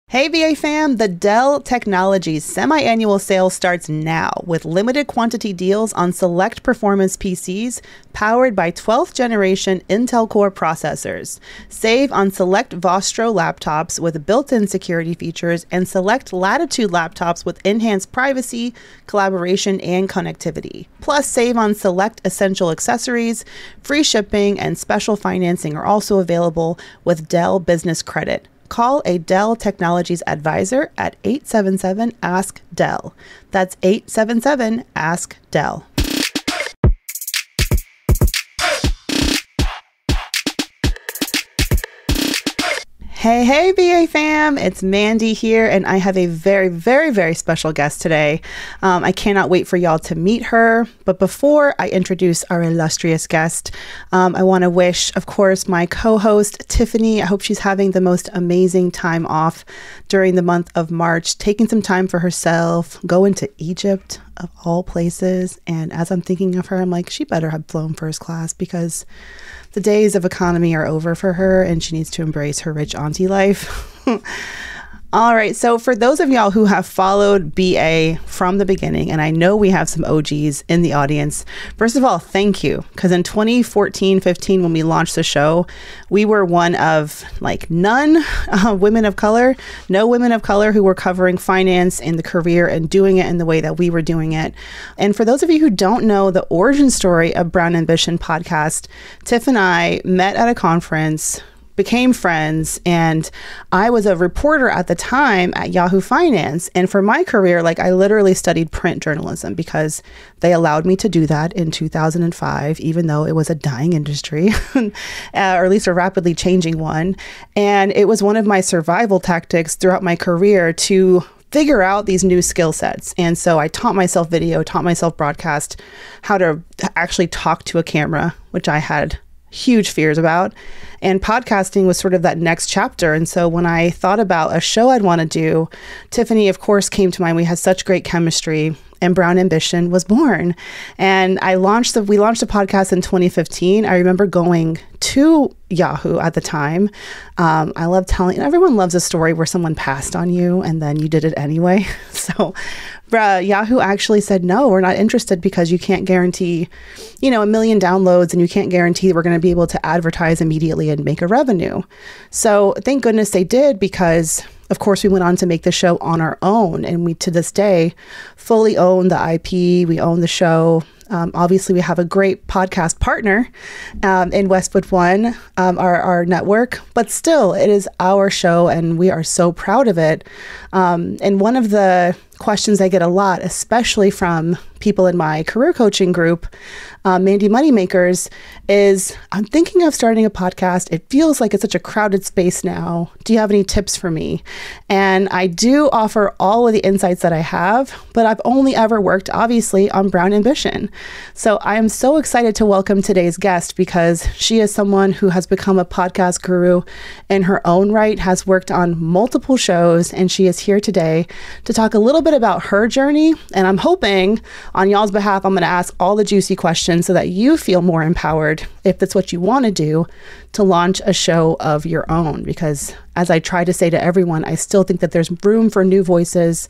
Hey VA fam, the Dell Technologies semi-annual sale starts now with limited quantity deals on select performance PCs powered by 12th generation Intel Core processors. Save on select Vostro laptops with built-in security features and select Latitude laptops with enhanced privacy, collaboration, and connectivity. Plus, save on select essential accessories. Free shipping and special financing are also available with Dell Business Credit. Call a Dell Technologies advisor at 877-ASK-DELL. That's 877-ASK-DELL. Hey, VA fam, it's Mandy here, and I have a very, very, very special guest today. I cannot wait for y'all to meet her. But before I introduce our illustrious guest, I want to wish, of course, my co-host, Tiffany, I hope she's having the most amazing time off during the month of March, taking some time for herself, going to Egypt, of all places. And as I'm thinking of her, I'm like, she better have flown first class because the days of economy are over for her and she needs to embrace her rich auntie life. All right. So for those of y'all who have followed BA from the beginning, and I know we have some OGs in the audience, first of all, thank you. Because in 2014-15, when we launched the show, we were one of none women of color, no women of color who were covering finance and the career and doing it in the way that we were doing it. And for those of you who don't know the origin story of Brown Ambition podcast, Tiff and I met at a conference, became friends, and I was a reporter at the time at Yahoo Finance. And for my career, I literally studied print journalism because they allowed me to do that in 2005, even though it was a dying industry, or at least a rapidly changing one. And it was one of my survival tactics throughout my career to figure out these new skill sets. And so I taught myself video, taught myself broadcast, how to actually talk to a camera, which I had huge fears about. And podcasting was sort of that next chapter. And so when I thought about a show I'd want to do, Tiffany, of course, came to mind. We had such great chemistry, and Brown Ambition was born. And we launched the podcast in 2015. I remember going to Yahoo at the time. I love telling, everyone loves a story where someone passed on you and then you did it anyway. So Yahoo actually said, no, we're not interested because you can't guarantee, 1 million downloads, and you can't guarantee that we're going to be able to advertise immediately and make a revenue. So thank goodness they did, because of course we went on to make the show on our own, and we to this day fully own the IP, we own the show. Obviously, we have a great podcast partner in Westwood One, our network, but still, it is our show, and we are so proud of it. And one of the questions I get a lot, especially from people in my career coaching group, Mandy Moneymakers, is I'm thinking of starting a podcast. It feels like it's such a crowded space now. Do you have any tips for me? And I do offer all of the insights that I have, but I've only ever worked, obviously, on Brown Ambition. So I am so excited to welcome today's guest, because she is someone who has become a podcast guru in her own right, has worked on multiple shows, and she is here today to talk a little bit about her journey. And I'm hoping on y'all's behalf, I'm going to ask all the juicy questions so that you feel more empowered, if that's what you want to do, to launch a show of your own. Because as I try to say to everyone, I still think that there's room for new voices,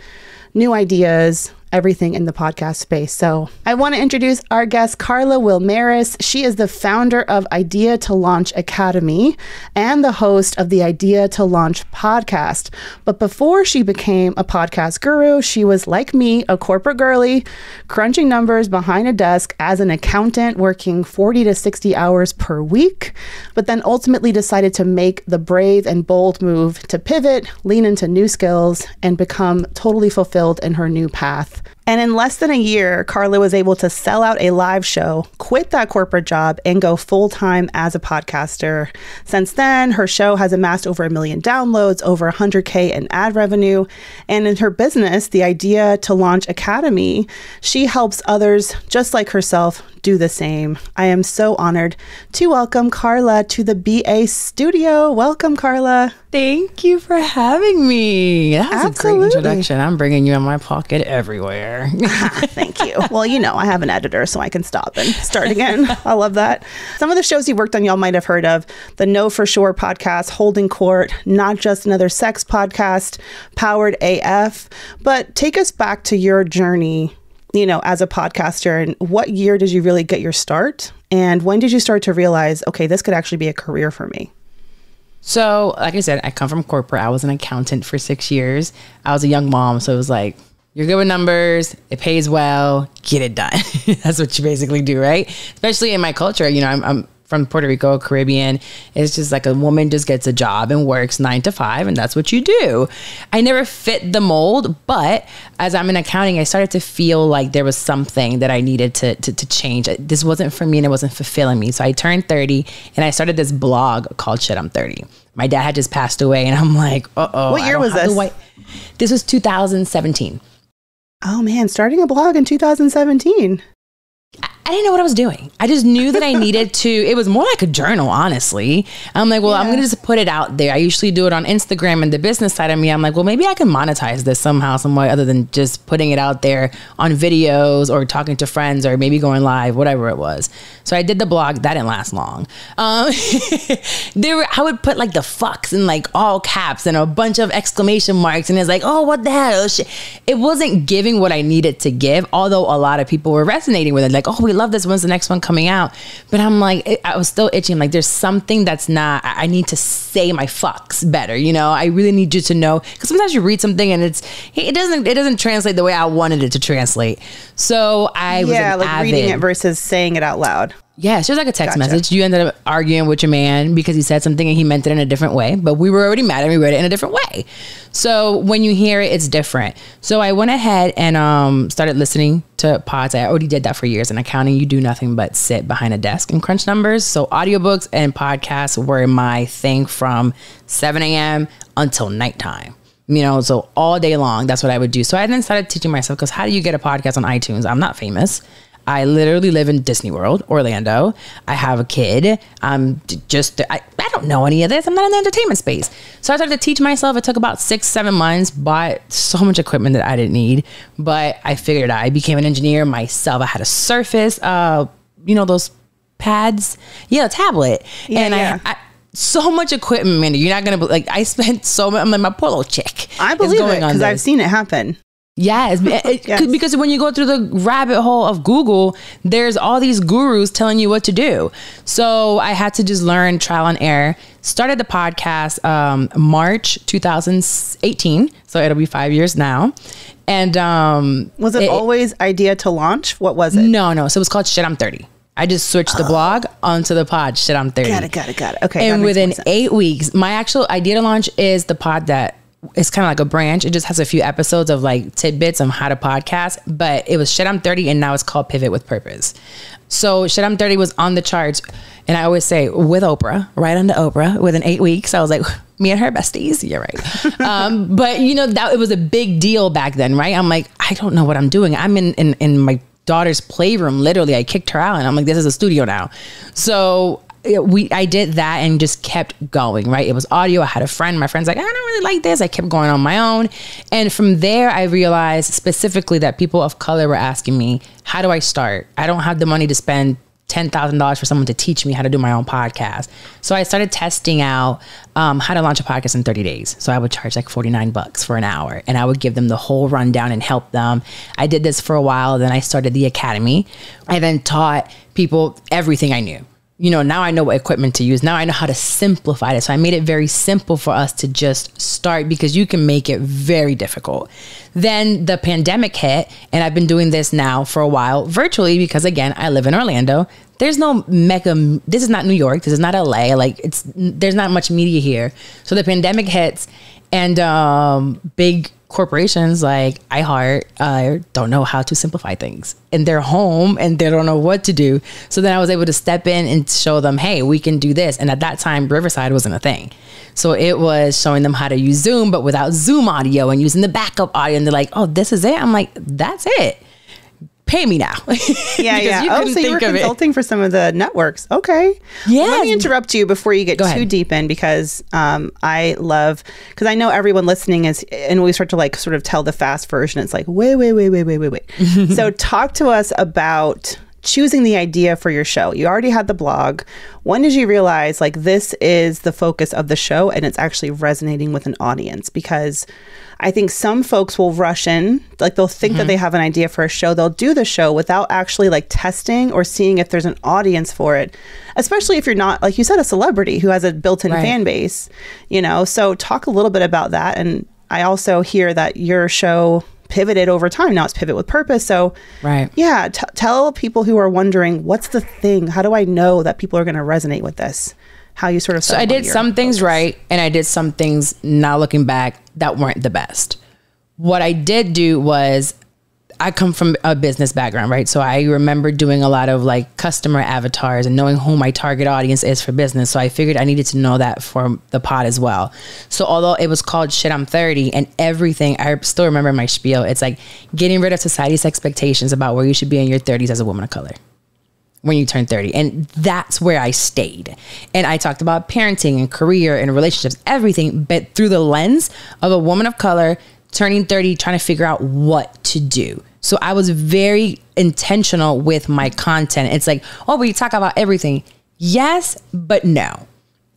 new ideas, everything in the podcast space. So I want to introduce our guest, Carla Wilmaris. She is the founder of Idea to Launch Academy and the host of the Idea to Launch podcast. But before she became a podcast guru, she was, like me, a corporate girly, crunching numbers behind a desk as an accountant, working 40 to 60 hours per week, but then ultimately decided to make the brave and bold move to pivot, lean into new skills, and become totally fulfilled in her new path. And in less than a year, Carla was able to sell out a live show, quit that corporate job, and go full-time as a podcaster. Since then, her show has amassed over 1 million downloads, over $100K in ad revenue. And in her business, the Idea to Launch Academy, she helps others just like herself do the same. I am so honored to welcome Carla to the BA studio. Welcome, Carla. Thank you for having me. That was a great introduction. I'm bringing you in my pocket everywhere. better. Thank you. Well, I have an editor, so I can stop and start again. I love that. Some of the shows you worked on, y'all might have heard of: the Know For Sure podcast, Holding Court, Not Just Another Sex podcast, Powered AF. But take us back to your journey, as a podcaster, and what year did you really get your start? And when did you start to realize, okay, this could actually be a career for me? So, like I said, I come from corporate. I was an accountant for 6 years. I was a young mom, so it was like, you're good with numbers, it pays well, get it done. That's what you basically do, right? Especially in my culture, I'm from Puerto Rico, Caribbean. It's just like a woman just gets a job and works 9 to 5, and that's what you do. I never fit the mold, but as I'm in accounting, I started to feel like there was something that I needed to change. This wasn't for me and it wasn't fulfilling me. So I turned 30 and I started this blog called Shit, I'm 30. My dad had just passed away and I'm like, uh-oh. What year was this? This was 2017. Oh man, starting a blog in 2017. I didn't know what I was doing. I just knew that I needed to, it was more like a journal, honestly. I'm like, well, I'm going to just put it out there. I usually do it on Instagram, and the business side of me, I'm like, well, maybe I can monetize this somehow, some way other than just putting it out there on videos or talking to friends or maybe going live, whatever it was. So I did the blog. That didn't last long. I would put like the fucks in like all caps and a bunch of exclamation marks. And it's like, oh, what the hell? Shit. It wasn't giving what I needed to give, although a lot of people were resonating with it. Like, oh, we love this. When's the next one coming out? But I'm like, I was still itching. Like, there's something that's not, I need to say my fucks better. I really need you to know, because sometimes you read something and it doesn't translate the way I wanted it to translate. So I was like reading it versus saying it out loud. Yeah, it's just like a text message. You ended up arguing with your man because he said something and he meant it in a different way, but we were already mad and we read it in a different way. So when you hear it, it's different. So I went ahead and started listening to pods. I already did that for years. In accounting, you do nothing but sit behind a desk and crunch numbers. So audiobooks and podcasts were my thing from 7 a.m. until nighttime. So all day long, that's what I would do. So I then started teaching myself, because how do you get a podcast on iTunes? I'm not famous. I literally live in Disney World, Orlando. I have a kid. I don't know any of this. I'm not in the entertainment space. So I started to teach myself. It took about 6-7 months, bought so much equipment that I didn't need, but I figured it out. I became an engineer myself. I had a Surface, those pads. Yeah, a tablet. I so much equipment, Mandy. You're not going to, I spent so much. I'm like, my poor little chick. I believe it, because I've seen it happen. Yes, because when you go through the rabbit hole of Google, there's all these gurus telling you what to do. So I had to just learn trial and error. Started the podcast March 2018. So it'll be 5 years now. And was it always idea to launch? What was it? No. So it was called Shit, I'm 30. I just switched the blog onto the pod, Shit, I'm 30. Got it. Okay. And within 8 weeks, my actual idea to launch is the pod that it's kind of like a branch. It just has a few episodes of like tidbits on how to podcast, but it was Shit, I'm 30, and now it's called Pivot with Purpose. So Shit, I'm 30 was on the charts, and I always say with Oprah, right under Oprah, within 8 weeks. I was like, me and her besties. You're right. But that it was a big deal back then, right? I'm like, I don't know what I'm doing. I'm in my daughter's playroom. Literally, I kicked her out, and I'm like, this is a studio now. So I did that and just kept going, right? It was audio. I had a friend. My friend's like, I don't really like this. I kept going on my own. And from there, I realized specifically that people of color were asking me, how do I start? I don't have the money to spend $10,000 for someone to teach me how to do my own podcast. So I started testing out how to launch a podcast in 30 days. So I would charge like $49 for an hour, and I would give them the whole rundown and help them. I did this for a while. Then I started the academy. I then taught people everything I knew. Now I know what equipment to use. Now I know how to simplify it. So I made it very simple for us to just start, because you can make it very difficult. Then the pandemic hit, and I've been doing this now for a while virtually, because again, I live in Orlando. There's no this is not New York. This is not LA. There's not much media here. So the pandemic hits, and big corporations like iHeart don't know how to simplify things, and they're home and they don't know what to do. So then I was able to step in and show them, hey, we can do this. And at that time, Riverside wasn't a thing. So it was showing them how to use Zoom, but without Zoom audio and using the backup audio. And they're like, oh, this is it. I'm like, that's it. pay me now. Yeah. So you were consulting for some of the networks. Okay. Yeah. Let me interrupt you before you get too deep in, because I know everyone listening is, and we start to like sort of tell the fast version. It's like, wait. So talk to us about choosing the idea for your show. You already had the blog. When did you realize like this is the focus of the show and it's actually resonating with an audience? Because I think some folks will rush in, like they'll think that they have an idea for a show. They'll do the show without actually like testing or seeing if there's an audience for it, especially if you're not, like you said, a celebrity who has a built-in fan base, you know? So talk a little bit about that. And I also hear that your show pivoted over time. Now it's Pivot with Purpose. So tell people who are wondering, what's the thing? How do I know that people are going to resonate with this? How you sort of... So I did some things right, and I did some things, now looking back, that weren't the best. What I did do was, I come from a business background, right? So I remember doing a lot of like customer avatars and knowing who my target audience is for business. So I figured I needed to know that for the pod as well. So although it was called Shit, I'm 30 and everything, I still remember my spiel. It's like getting rid of society's expectations about where you should be in your 30s as a woman of color when you turn 30. And that's where I stayed. And I talked about parenting and career and relationships, everything, but through the lens of a woman of color turning 30, trying to figure out what to do. So I was very intentional with my content. It's like, oh, but you talk about everything. Yes, but no.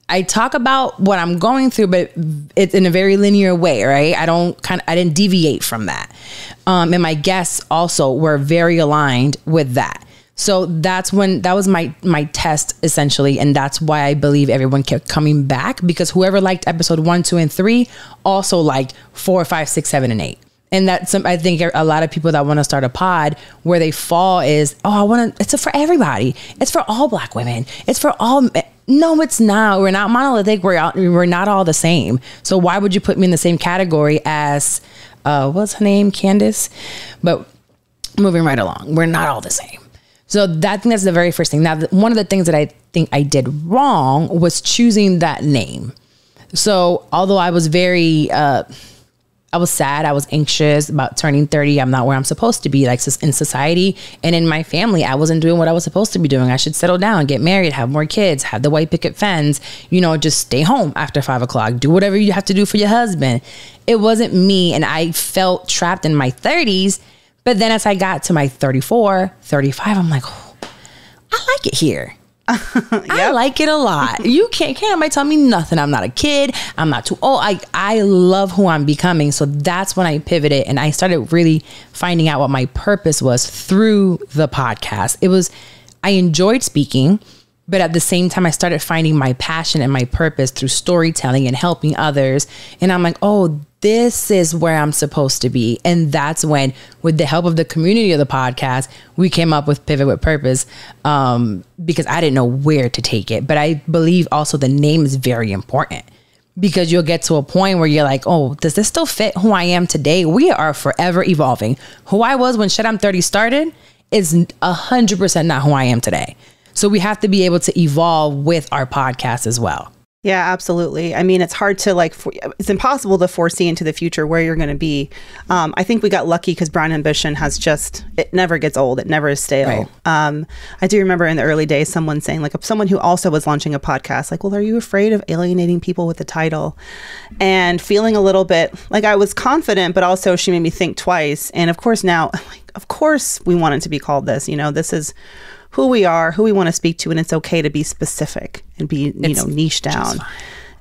I talk about what I'm going through, but it's in a very linear way, right? I didn't deviate from that. And my guests also were very aligned with that. So that was my test essentially. And that's why I believe everyone kept coming back, because whoever liked episode 1, 2, and 3 also liked 4, 5, 6, 7, and 8. And that's, I think a lot of people that want to start a pod, where they fall is, it's for everybody. It's for all Black women. It's for all. No, it's not. We're not monolithic. We're not all the same. So why would you put me in the same category as, what's her name? Candace? But moving right along, we're not all the same. So I think that's the very first thing. Now, one of the things that I think I did wrong was choosing that name. So although I was I was sad, I was anxious about turning 30. I'm not where I'm supposed to be, like in society and in my family. I wasn't doing what I was supposed to be doing. I should settle down, get married, have more kids, have the white picket fence, just stay home after 5 o'clock, do whatever you have to do for your husband. It wasn't me. And I felt trapped in my 30s. But then as I got to my 34, 35, I'm like, oh, I like it here. I like it a lot. You can't nobody tell me nothing. I'm not a kid. I'm not too old. I love who I'm becoming. So that's when I pivoted and I started really finding out what my purpose was through the podcast. I enjoyed speaking, but at the same time, I started finding my passion and my purpose through storytelling and helping others. And I'm like, oh, this is where I'm supposed to be. And that's when, with the help of the community of the podcast, we came up with Pivot with Purpose, because I didn't know where to take it. But I believe also the name is very important, because you'll get to a point where you're like, oh, does this still fit who I am today? We are forever evolving. Who I was when Shit, I'm 30 started is 100% not who I am today. So we have to be able to evolve with our podcast as well. Yeah, absolutely. I mean, it's hard to it's impossible to foresee into the future where you're going to be. I think we got lucky because Brown Ambition it never gets old. It never is stale. Right. I do remember in the early days, someone saying, someone who also was launching a podcast, well, are you afraid of alienating people with the title? And feeling a little bit like I was confident, but also she made me think twice. And of course now, of course we want it to be called this, this is who we are, who we want to speak to, and it's okay to be specific and be, niche down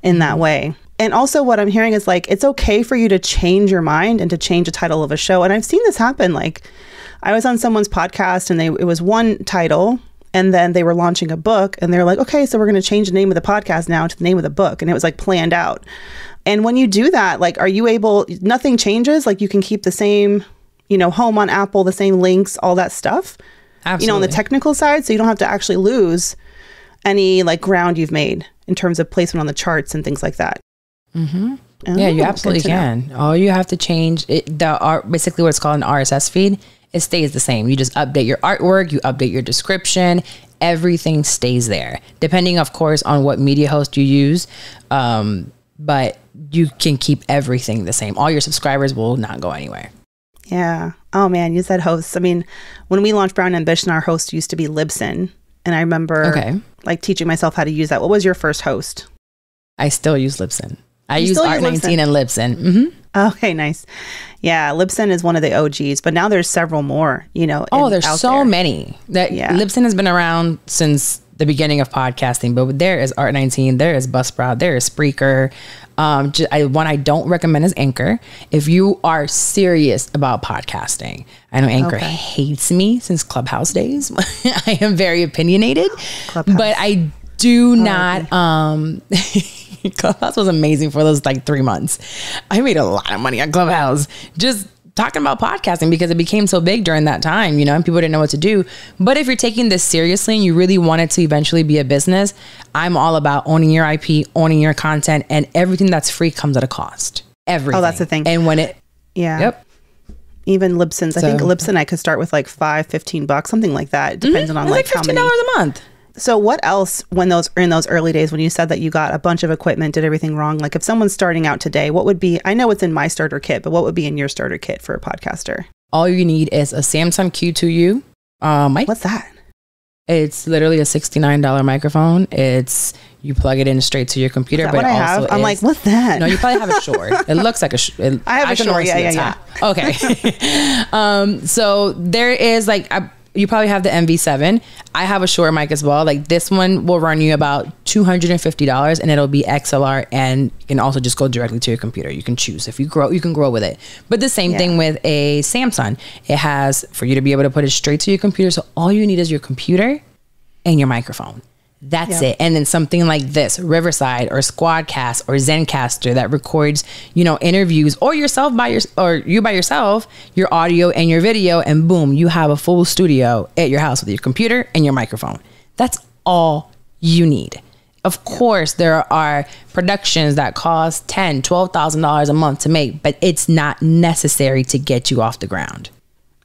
in that way. And also what I'm hearing is it's okay for you to change your mind and to change the title of a show. And I've seen this happen. I was on someone's podcast and it was one title, and then they were launching a book and they're like, okay, so we're going to change the name of the podcast now to the name of the book. And it was planned out. And when you do that, are you able, nothing changes? You can keep the same, home on Apple, the same links, all that stuff. Absolutely. On the technical side, so you don't have to actually lose any ground you've made in terms of placement on the charts and things like that. Mm-hmm. Yeah, you absolutely can. All you have to change basically what's called an RSS feed. It stays the same. You just update your artwork, you update your description, everything stays there. Depending, of course, on what media host you use, but you can keep everything the same. All your subscribers will not go anywhere. Yeah. Oh man, you said hosts. I mean, when we launched Brown Ambition, our host used to be Libsyn. And I remember like teaching myself how to use that. What was your first host? I still use Libsyn. I use Art19 and Libsyn. Mm-hmm. Okay, nice. Yeah, Libsyn is one of the OGs, but now there's several more, you know. There's so many. Libsyn has been around since the beginning of podcasting, but there is Art19, there is Buzzsprout, there is Spreaker. One I don't recommend is Anchor. If you are serious about podcasting, I know Anchor hates me since Clubhouse days. I am very opinionated, but I do not. Clubhouse was amazing for those like 3 months. I made a lot of money on Clubhouse just talking about podcasting because it became so big during that time, you know, and people didn't know what to do. But if you're taking this seriously and you really want it to eventually be a business, I'm all about owning your IP, owning your content, and everything that's free comes at a cost. Everything. Oh, that's the thing. And when it, Yep. Even Libsyn's, I think Libsyn I could start with like $15, something like that, depending on like how many. $15 a month. So what else in those early days when you said that you got a bunch of equipment, did everything wrong? Like if someone's starting out today, what would be, I know it's in my starter kit, but what would be in your starter kit for a podcaster? All you need is a Samsung Q2U mic. What's that? It's literally a $69 microphone. You plug it in straight to your computer. Is that what I have? I'm like, what's that? No, you probably have a Shure. It looks like a I have a Shure, yeah. Okay. So there is like, you probably have the MV7. I have a Shure mic as well. Like this one will run you about $250 and it'll be XLR, and you can also just go directly to your computer. You can choose. If you can grow with it. But the same thing with a Samsung. It has for you to be able to put it straight to your computer. So all you need is your computer and your microphone. That's it. And then something like this, Riverside or Squadcast or Zencaster that records, you know, interviews or you by yourself, your audio and your video, and boom, you have a full studio at your house with your computer and your microphone. That's all you need. Of course, there are productions that cost $10,000, $12,000 a month to make, but it's not necessary to get you off the ground.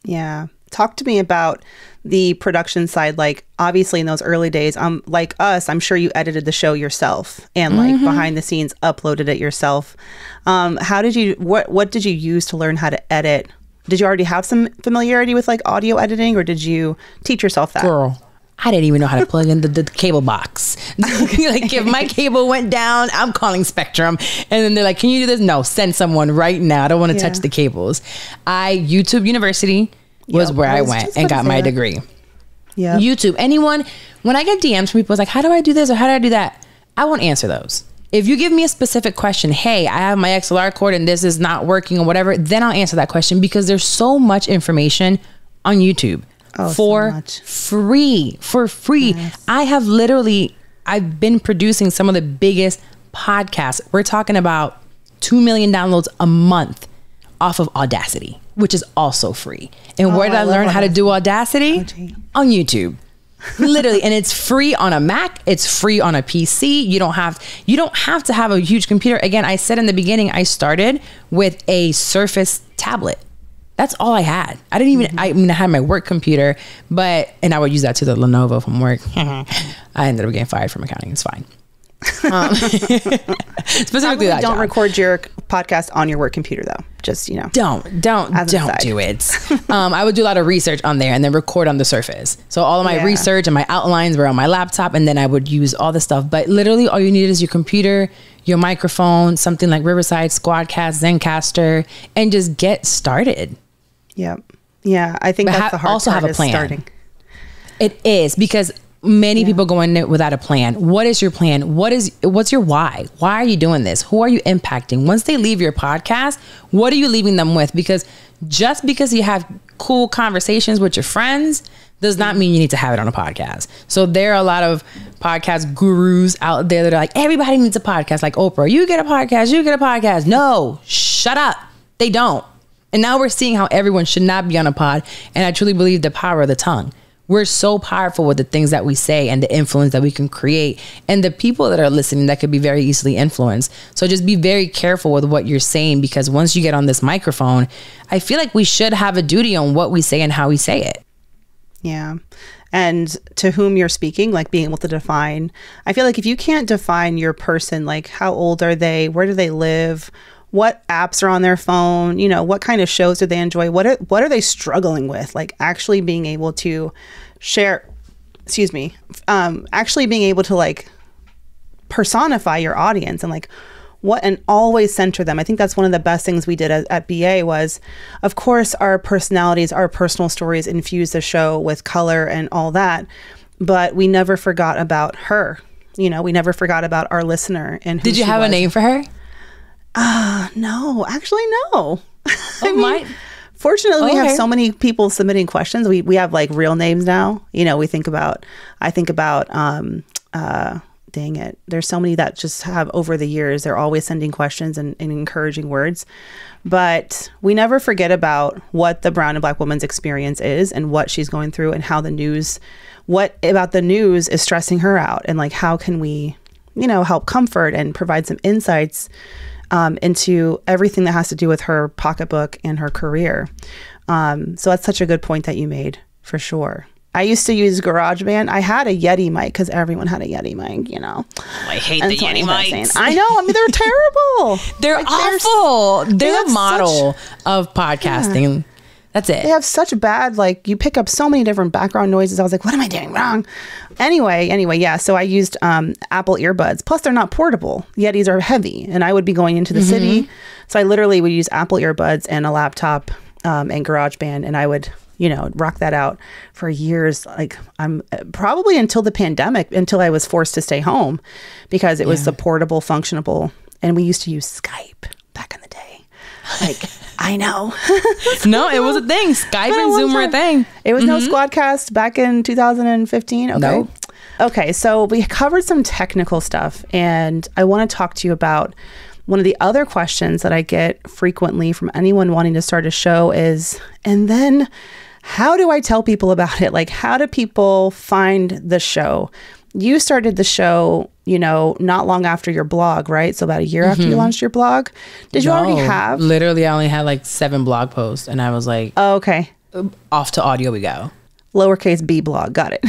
Yeah. Talk to me about the production side. Like obviously in those early days, like us, I'm sure you edited the show yourself and like behind the scenes uploaded it yourself. What did you use to learn how to edit? Did you already have some familiarity with like audio editing, or did you teach yourself that? Girl, I didn't even know how to plug in the cable box. Like if my cable went down, I'm calling Spectrum. And then they're like, can you do this? No, send someone right now. I don't want to touch the cables. YouTube University was where I went and got my degree. Yeah. YouTube. When I get DMs from people, it's like, how do I do this or how do I do that? I won't answer those. If you give me a specific question, hey, I have my XLR cord and this is not working or whatever, then I'll answer that question, because there's so much information on YouTube for free. Yes. I've been producing some of the biggest podcasts. We're talking about 2 million downloads a month off of Audacity, which is also free. And where did I learn how to do Audacity? On YouTube. Literally. And it's free on a Mac. It's free on a PC. You don't have to have a huge computer. Again, I said in the beginning, I started with a Surface tablet. That's all I had. I didn't even, I had my work computer, and I would use that to the Lenovo from work. I ended up getting fired from accounting. It's fine. Specifically that don't record your podcast on your work computer though. Just, you know, don't do it. I would do a lot of research on there and then record on the Surface. So all of my research and my outlines were on my laptop, and then I would use all the stuff. But literally all you need is your computer, your microphone, something like Riverside, Squadcast, Zencaster, and just get started. Yep. Yeah. I think that's the hard part, have a plan. Starting. It is, because many people go in it without a plan. What is your plan? What's your why? Why are you doing this? Who are you impacting? Once they leave your podcast, what are you leaving them with? Because just because you have cool conversations with your friends does not mean you need to have it on a podcast. So there are a lot of podcast gurus out there that are like, everybody needs a podcast. Like Oprah, you get a podcast. No, shut up. They don't. And now we're seeing how everyone should not be on a pod. And I truly believe the power of the tongue. We're so powerful with the things that we say and the influence that we can create, and the people that are listening that could be very easily influenced. So just be very careful with what you're saying, because once you get on this microphone, I feel like we should have a duty on what we say and how we say it. Yeah. And to whom you're speaking, like being able to define. I feel like if you can't define your person, like how old are they? Where do they live? what apps are on their phone, you know, what kind of shows do they enjoy, what are they struggling with, like actually being able to share, actually being able to like personify your audience and like and always center them. I think that's one of the best things we did at BA was, of course, our personalities, our personal stories infuse the show with color and all that, but we never forgot about her. You know, we never forgot about our listener. And did you have a name for her? No, actually, no. Fortunately, we have so many people submitting questions. We have like real names now. You know, I think about, dang it. There's so many that just have over the years, they're always sending questions and encouraging words. But we never forget about what the brown and black woman's experience is and what she's going through and how what about the news is stressing her out. And like, how can we, you know, help comfort and provide some insights into everything that has to do with her pocketbook and her career. So that's such a good point that you made, for sure. I used to use GarageBand. I had a Yeti mic because everyone had a Yeti mic, you know. I hate the Yeti mics. I know. I mean, they're terrible. They're awful. They're the model of podcasting. Yeah. That's it. They have such bad, like, you pick up so many different background noises. I was like, what am I doing wrong? Anyway, yeah. So I used Apple earbuds. Plus, they're not portable. Yetis are heavy. And I would be going into the city. So I literally would use Apple earbuds and a laptop and GarageBand. And I would, you know, rock that out for years. Like, I'm probably until the pandemic, until I was forced to stay home because it was the portable, functionable. And we used to use Skype back in the day. Like, I know. No, it was a thing. Skype and Zoom were a thing. It was no Squadcast back in 2015. Okay. No. Okay. So we covered some technical stuff, and I want to talk to you about one of the other questions that I get frequently from anyone wanting to start a show is, and then how do I tell people about it? Like, how do people find the show? You started the show, you know, not long after your blog, right? So about a year after you launched your blog. Did you already have? Literally, I only had like 7 blog posts, and I was like, oh, okay. Off to audio we go. Lowercase b blog. Got it.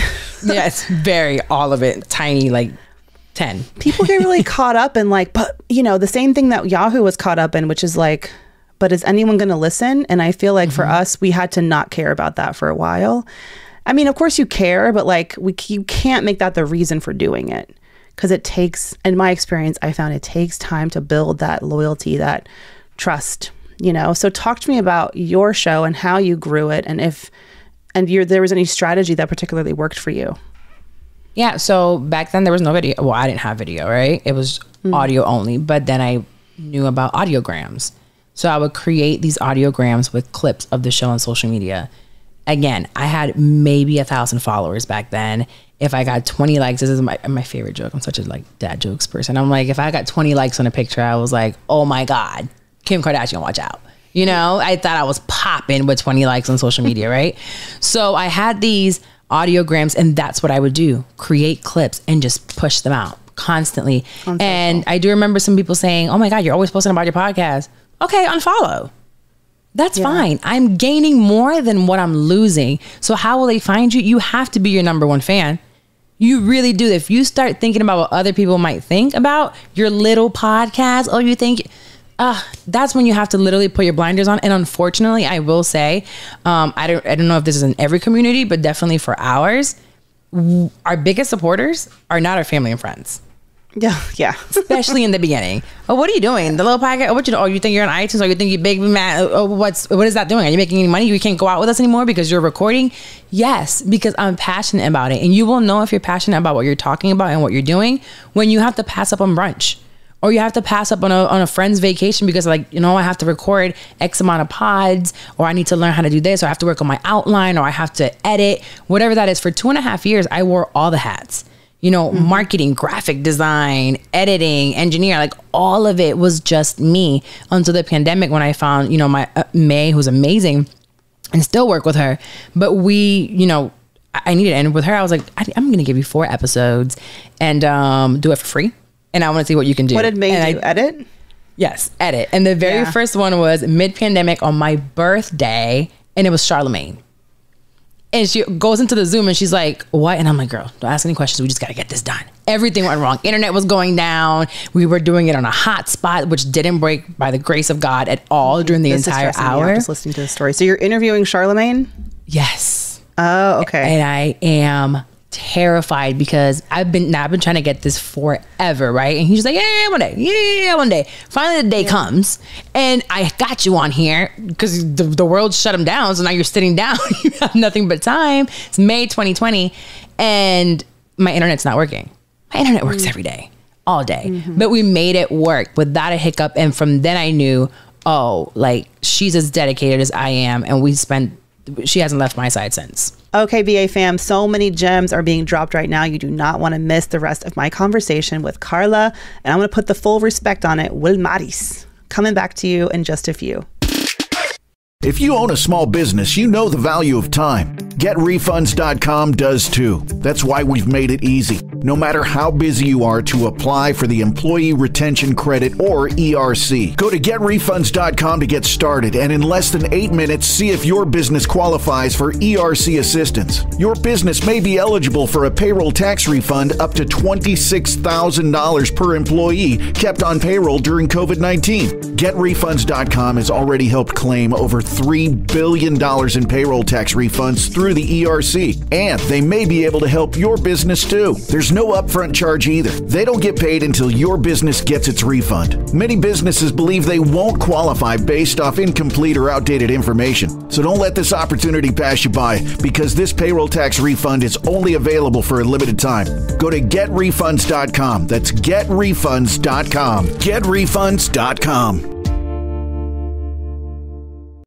Yeah, it's very, all of it, tiny, like 10. People get really caught up in like, but, you know, the same thing that Yahoo was caught up in, which is like, but is anyone going to listen? And I feel like for us, we had to not care about that for a while. I mean, of course you care, but like you can't make that the reason for doing it, because it takes, in my experience, I found it takes time to build that loyalty, that trust, you know? So talk to me about your show and how you grew it, and if there was any strategy that particularly worked for you. Yeah. So back then there was no video. Well, I didn't have video, right? It was audio only, but then I knew about audiograms. So I would create these audiograms with clips of the show on social media. Again, I had maybe 1,000 followers back then. If I got 20 likes, this is my favorite joke. I'm such a like dad jokes person. I'm like, if I got 20 likes on a picture, I was like, oh my God, Kim Kardashian, watch out. You know, I thought I was popping with 20 likes on social media, right? So I had these audiograms, and that's what I would do. Create clips and just push them out constantly. And I do remember some people saying, oh my God, you're always posting about your podcast. Okay, unfollow. That's fine. I'm gaining more than what I'm losing. So how will they find you? You have to be your number one fan. You really do. If you start thinking about what other people might think about your little podcast, or you think, that's when you have to literally put your blinders on. And unfortunately, I will say, I don't know if this is in every community, but definitely for ours, our biggest supporters are not our family and friends. Yeah. Especially in the beginning. Oh, what are you doing? The little podcast? Oh, you think you're on iTunes? Or you think you're big, man? Oh, what is that doing? Are you making any money? You can't go out with us anymore because you're recording? Yes, because I'm passionate about it. And you will know if you're passionate about what you're talking about and what you're doing when you have to pass up on brunch, or you have to pass up on a friend's vacation because, like, you know, I have to record X amount of pods, or I need to learn how to do this, or I have to work on my outline, or I have to edit, whatever that is. For 2.5 years, I wore all the hats. You know, marketing, graphic design, editing, engineer, like all of it was just me until the pandemic, when I found, you know, my May, who's amazing, and still work with her. But we, you know, I needed to end with her. I was like, I'm going to give you 4 episodes and do it for free. And I want to see what you can do. What did May do? Edit? Yes, edit. And the very first one was mid-pandemic on my birthday, and it was Charlemagne. And she goes into the Zoom and she's like, what? And I'm like, girl, don't ask any questions. We just got to get this done. Everything went wrong. Internet was going down. We were doing it on a hot spot, which didn't break by the grace of God at all during the entire hour. Just listening to the story. So you're interviewing Charlemagne? Yes. Oh, okay. And I am terrified because I've been trying to get this forever, right? And he's like, yeah, one day. Yeah, one day. Finally, the day comes, and I got you on here because the world shut him down. So now you're sitting down. You have nothing but time. It's May 2020, and my internet's not working. My internet works every day, all day. But we made it work without a hiccup. And from then I knew, oh, like she's as dedicated as I am, and she hasn't left my side since. Okay, BA fam, so many gems are being dropped right now. You do not want to miss the rest of my conversation with Carla, and I'm going to put the full respect on it, Wilmaris. Coming back to you in just a few. If you own a small business, you know the value of time. GetRefunds.com does too. That's why we've made it easy, no matter how busy you are, to apply for the Employee Retention Credit or ERC. Go to GetRefunds.com to get started, and in less than 8 minutes, see if your business qualifies for ERC assistance. Your business may be eligible for a payroll tax refund up to $26,000 per employee kept on payroll during COVID-19. GetRefunds.com has already helped claim over $3 billion in payroll tax refunds through the ERC, and they may be able to help your business too. There's no upfront charge either. They don't get paid until your business gets its refund. Many businesses believe they won't qualify based off incomplete or outdated information. So don't let this opportunity pass you by, because this payroll tax refund is only available for a limited time. Go to GetRefunds.com. That's GetRefunds.com. GetRefunds.com.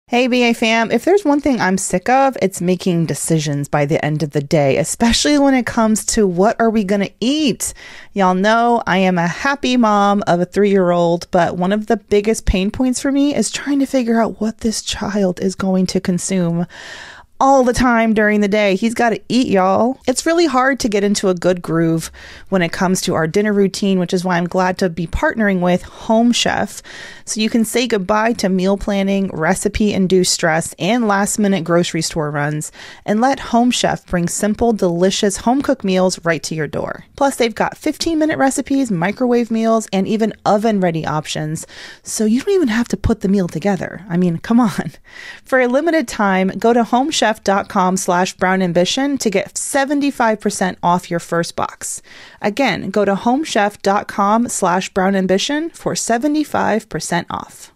Hey, BA fam, if there's one thing I'm sick of, it's making decisions by the end of the day, especially when it comes to what are we going to eat. Y'all know I am a happy mom of a 3-year-old, but one of the biggest pain points for me is trying to figure out what this child is going to consume all the time during the day. He's got to eat, y'all. It's really hard to get into a good groove when it comes to our dinner routine, which is why I'm glad to be partnering with Home Chef. So you can say goodbye to meal planning, recipe-induced stress, and last-minute grocery store runs, and let Home Chef bring simple, delicious home-cooked meals right to your door. Plus, they've got 15-minute recipes, microwave meals, and even oven-ready options, so you don't even have to put the meal together. I mean, come on. For a limited time, go to homechef.com/brownambition to get 75% off your first box. Again, go to homechef.com/brownambition for 75% off.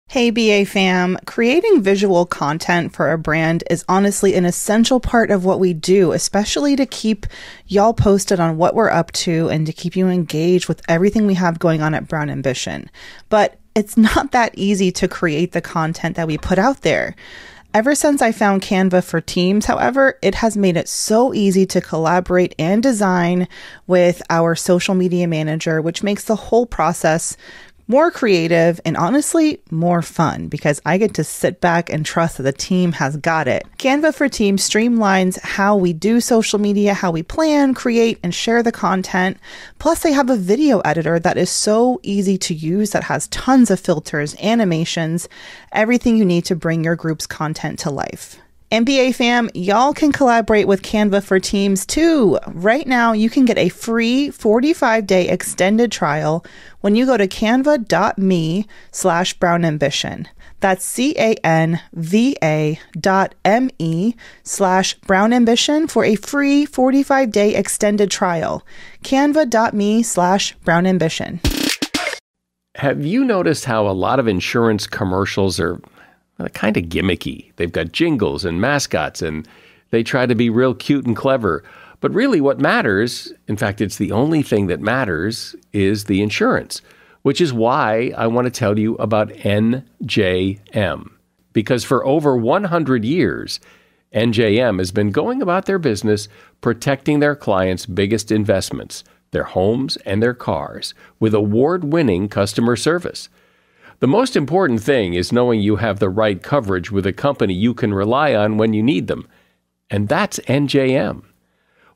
Hey BA fam, creating visual content for a brand is honestly an essential part of what we do, especially to keep y'all posted on what we're up to and to keep you engaged with everything we have going on at Brown Ambition. But it's not that easy to create the content that we put out there. Ever since I found Canva for Teams, however, it has made it so easy to collaborate and design with our social media manager, which makes the whole process more creative and honestly more fun because I get to sit back and trust that the team has got it. Canva for Teams streamlines how we do social media, how we plan, create, and share the content. Plus, they have a video editor that is so easy to use that has tons of filters, animations, everything you need to bring your group's content to life. MBA fam, y'all can collaborate with Canva for Teams too. Right now, you can get a free 45-day extended trial when you go to canva.me/brownambition. That's canva.me/brownambition for a free 45-day extended trial. Canva.me/brownambition. Have you noticed how a lot of insurance commercials are kind of gimmicky? They've got jingles and mascots, and they try to be real cute and clever. But really what matters, in fact, it's the only thing that matters, is the insurance, which is why I want to tell you about NJM. Because for over 100 years, NJM has been going about their business protecting their clients' biggest investments, their homes and their cars, with award-winning customer service. The most important thing is knowing you have the right coverage with a company you can rely on when you need them. And that's NJM.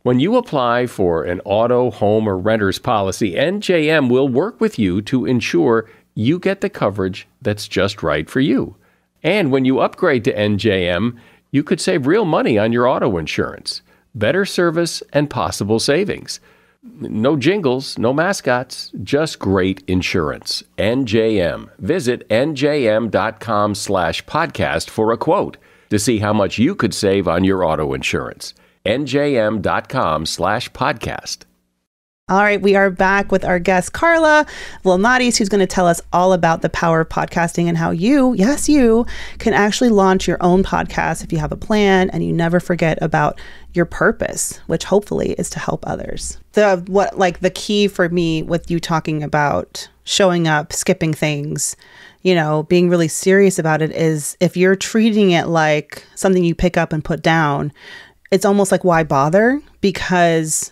When you apply for an auto, home, or renter's policy, NJM will work with you to ensure you get the coverage that's just right for you. And when you upgrade to NJM, you could save real money on your auto insurance. Better service and possible savings. No jingles, no mascots, just great insurance. NJM. Visit njm.com/podcast for a quote to see how much you could save on your auto insurance. njm.com/podcast. All right, we are back with our guest, Carla Wilmaris, who's going to tell us all about the power of podcasting and how you, yes, you, can actually launch your own podcast if you have a plan and you never forget about your purpose, which hopefully is to help others. The key for me with you talking about showing up, skipping things, being really serious about it is if you're treating it like something you pick up and put down, it's almost like, why bother? Because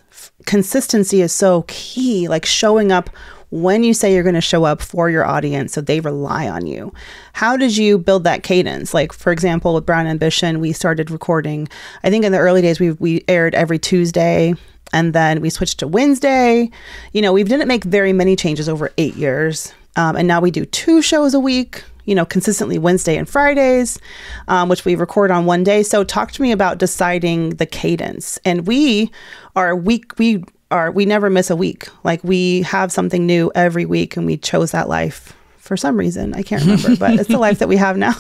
consistency is so key, like showing up when you say you're going to show up for your audience so they rely on you. How did you build that cadence? Like, for example, with Brown Ambition, we started recording, I think in the early days, we aired every Tuesday, and then we switched to Wednesday. We didn't make very many changes over 8 years. And now we do 2 shows a week, consistently Wednesday and Fridays, which we record on one day. So talk to me about deciding the cadence. And we never miss a week. Like, we have something new every week, and we chose that life for some reason. I can't remember, but it's the life that we have now.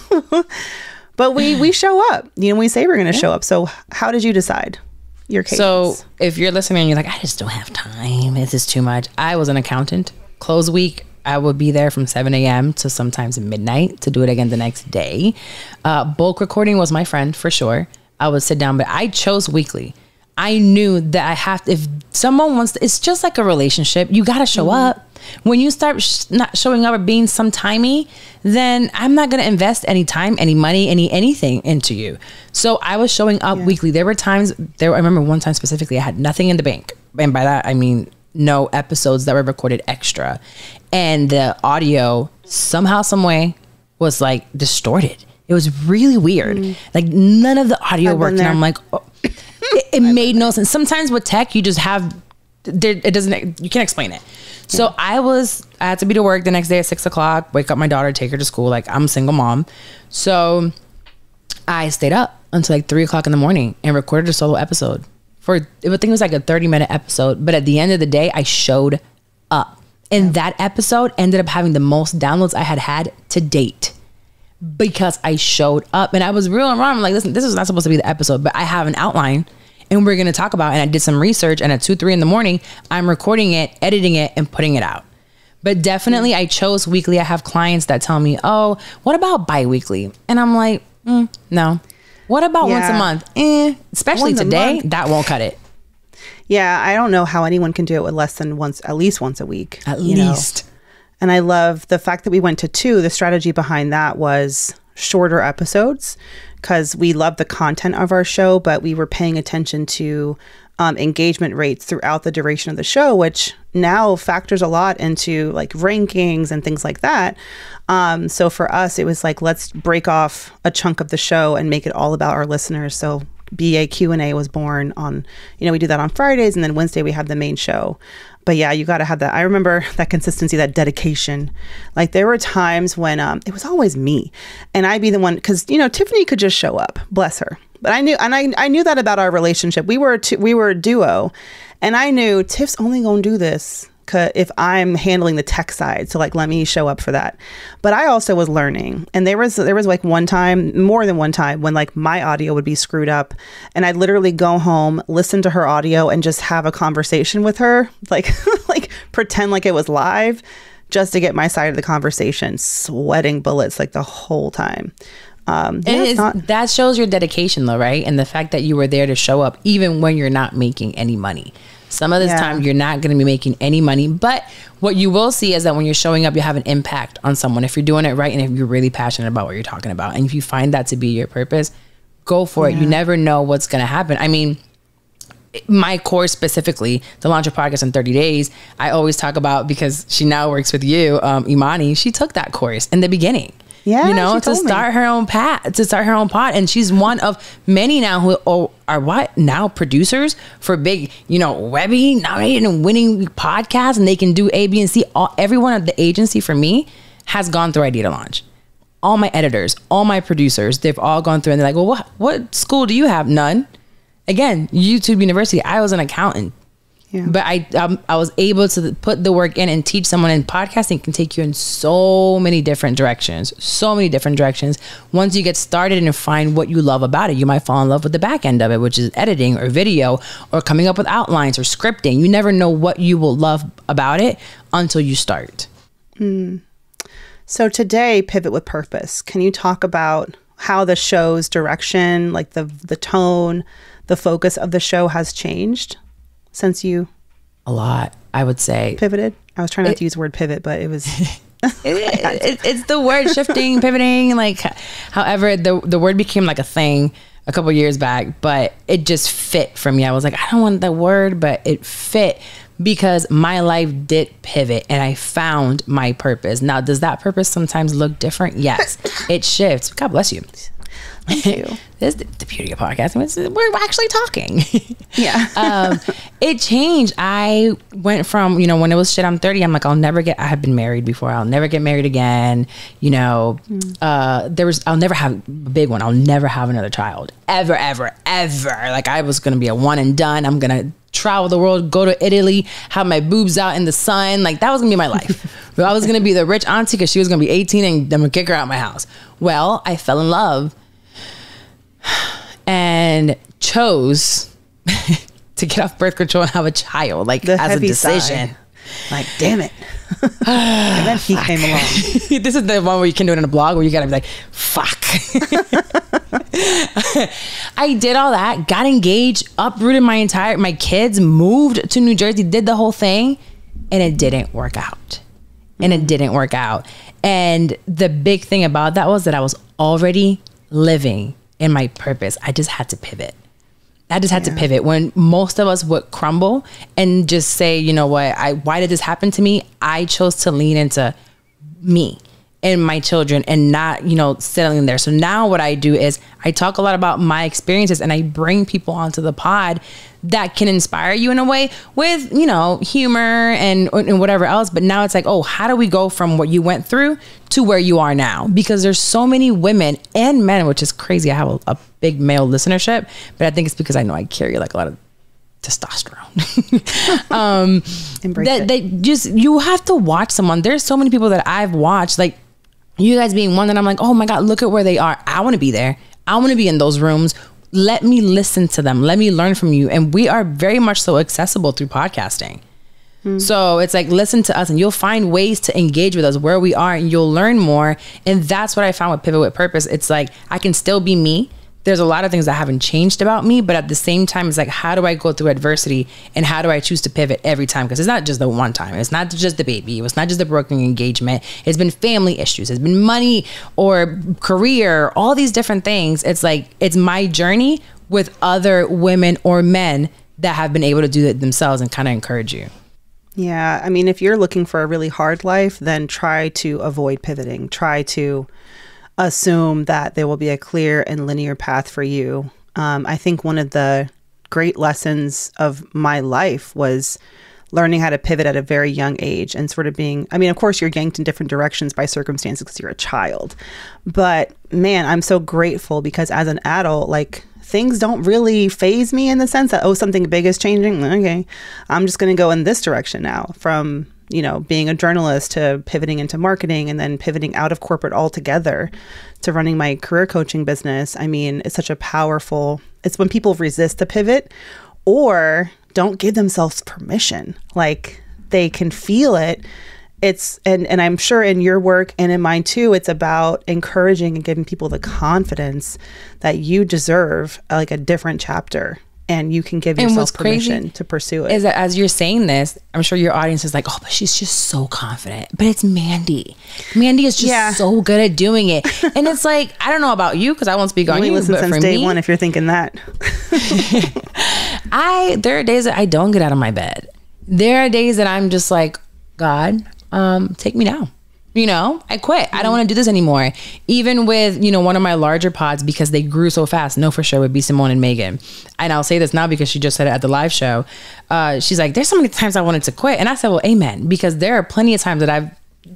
But we show up, we say we're going to show up. So how did you decide your cadence? So if you're listening and you're like, I just don't have time, this is too much. I was an accountant. Close week, I would be there from 7 a.m. to sometimes midnight to do it again the next day. Bulk recording was my friend for sure. I would sit down, but I chose weekly. I knew that if someone wants to, it's just like a relationship. You got to show up. When you start not showing up or being sometimey, then I'm not going to invest any time, any money, anything into you. So I was showing up weekly. There were times I remember one time specifically, I had nothing in the bank. And by that, I mean, no episodes that were recorded extra. And the audio somehow, some way was like distorted. It was really weird. Like none of the audio worked. And I'm like, oh, it made no sense. Sometimes with tech, you just have, it doesn't, you can't explain it. So I had to be to work the next day at 6 o'clock, wake up my daughter, take her to school. Like, I'm a single mom. So I stayed up until like 3 o'clock in the morning and recorded a solo episode. I think it was like a 30-minute episode. But at the end of the day, I showed up. And that episode ended up having the most downloads I had to date because I showed up. And I was real and wrong. I'm like, listen, this is not supposed to be the episode, but I have an outline and we're going to talk about it. And I did some research, and at 2, 3 in the morning, I'm recording it, editing it, and putting it out. But definitely I chose weekly. I have clients that tell me, oh, what about bi-weekly? And I'm like, no. What about once a month? Especially today, that won't cut it. Yeah, I don't know how anyone can do it with less than at least once a week. At least. And I love the fact that we went to 2. The strategy behind that was shorter episodes because we love the content of our show, but we were paying attention to engagement rates throughout the duration of the show, which now factors a lot into like rankings and things like that. So for us, it was like, let's break off a chunk of the show and make it all about our listeners. So BA Q&A was born on, we do that on Fridays, and then Wednesday we have the main show. But yeah, you got to have that. I remember that consistency, that dedication. Like there were times when it was always me, and I'd be the one, because Tiffany could just show up, bless her. But I knew that about our relationship. We were a duo, and I knew Tiff's only gonna do this if I'm handling the tech side. So like, let me show up for that. But I also was learning, and there was like more than one time when like my audio would be screwed up, and I'd literally go home, listen to her audio, and just have a conversation with her, like like pretend like it was live, just to get my side of the conversation, sweating bullets like the whole time. That shows your dedication though, right? And the fact that you were there to show up even when you're not making any money. Some of this time you're not going to be making any money, but what you will see is that when you're showing up, you have an impact on someone if you're doing it right and if you're really passionate about what you're talking about. And if you find that to be your purpose, go for it. You never know what's going to happen. I mean, my course specifically, the Launch Your Podcast in 30 Days, I always talk about, because she now works with you, Imani, she took that course in the beginning. Yeah, to start her own pod, and she's one of many now who are producers for big, Webby nominated and winning podcasts, and they can do A, B, and C. Everyone at the agency for me has gone through Idea to Launch. all my editors, all my producers, they've all gone through and they're like, well, what school do you have? None. Again, YouTube University. I was an accountant. Yeah. But I was able to put the work in and teach someone, and podcasting can take you in so many different directions. Once you get started and find what you love about it, you might fall in love with the back end of it, which is editing or video or coming up with outlines or scripting. You never know what you will love about it until you start. So today, Pivot with Purpose. Can you talk about how the show's direction, like the tone, the focus of the show has changed since you... A lot, I would say. Pivoted? I was trying not to use the word pivot, but it was... it's the word shifting, pivoting. Like, however, the word became like a thing a couple years back, but it just fit for me. I was like, I don't want that word, but it fit because my life did pivot and I found my purpose. Now, does that purpose sometimes look different? Yes, it shifts. God bless you. Thank you. This is the beauty of podcasting. We're actually talking. Yeah. It changed. I went from, when it was shit, I'm 30. I'm like, I had been married before. I'll never get married again. I'll never have a big one. I'll never have another child. Ever, ever, ever. Like I was going to be a one and done. I'm going to travel the world, go to Italy, have my boobs out in the sun. Like that was going to be my life. I was going to be the rich auntie because she was going to be 18 and I'm going to kick her out of my house. Well, I fell in love and chose to get off birth control and have a child, like the as a decision. Sigh. Like, damn it. And then he came along. This is the one where you can do it in a blog where you gotta be like, fuck. I did all that, got engaged, uprooted my kids, moved to New Jersey, did the whole thing, and it didn't work out. And the big thing about that was that I was already living in my purpose. I just had to pivot. To pivot when most of us would crumble and just say, you know what, why did this happen to me? I chose to lean into me and my children and not, settling there. So now what I do is I talk a lot about my experiences and I bring people onto the pod that can inspire you in a way with, humor and whatever else. But now it's like, oh, how do we go from what you went through to where you are now? Because there's so many women and men, which is crazy. I have a big male listenership, but I think it's because I know I carry like a lot of testosterone. You have to watch someone. There's so many people that I've watched, like you guys being one that I'm like, oh my God, look at where they are. I want to be there. I want to be in those rooms. Let me listen to them. Let me learn from you. And we are very much so accessible through podcasting. So it's like, listen to us and you'll find ways to engage with us where we are and you'll learn more. And that's what I found with Pivot with Purpose. It's like, I can still be me. There's a lot of things that haven't changed about me, but at the same time, it's like, how do I go through adversity and how do I choose to pivot every time? Because it's not just the one time. It's not just the baby. It's not just the broken engagement. It's been family issues. It's been money or career, all these different things. It's like, it's my journey with other women or men that have been able to do it themselves and kind of encourage you. Yeah. I mean, if you're looking for a really hard life, then try to avoid pivoting. Try to assume that there will be a clear and linear path for you. I think one of the great lessons of my life was learning how to pivot at a very young age and sort of being, of course you're yanked in different directions by circumstances because you're a child. But man, I'm so grateful because as an adult, like things don't really faze me in the sense that, oh, something big is changing. Okay, I'm just going to go in this direction now from being a journalist to pivoting into marketing and then pivoting out of corporate altogether to running my career coaching business. It's such a powerful, it's when people resist the pivot or don't give themselves permission, like they can feel it. And I'm sure in your work and in mine too, it's about encouraging and giving people the confidence that you deserve like a different chapter. And you can give yourself permission to pursue it. Is that as you're saying this, I'm sure your audience is like, oh, but she's just so confident. But it's Mandy. Mandy is just so good at doing it. And it's like, I don't know about you because I won't speak on you. Listen but since for day me, one if you're thinking that. There are days that I don't get out of my bed. There are days that I'm just like, God, take me now. I quit. I don't want to do this anymore. Even with, one of my larger pods, because they grew so fast, No For Sure would be Simone and Megan. And I'll say this now because she just said it at the live show. She's like, there's so many times I wanted to quit. And I said, well, amen. Because there are plenty of times that I've,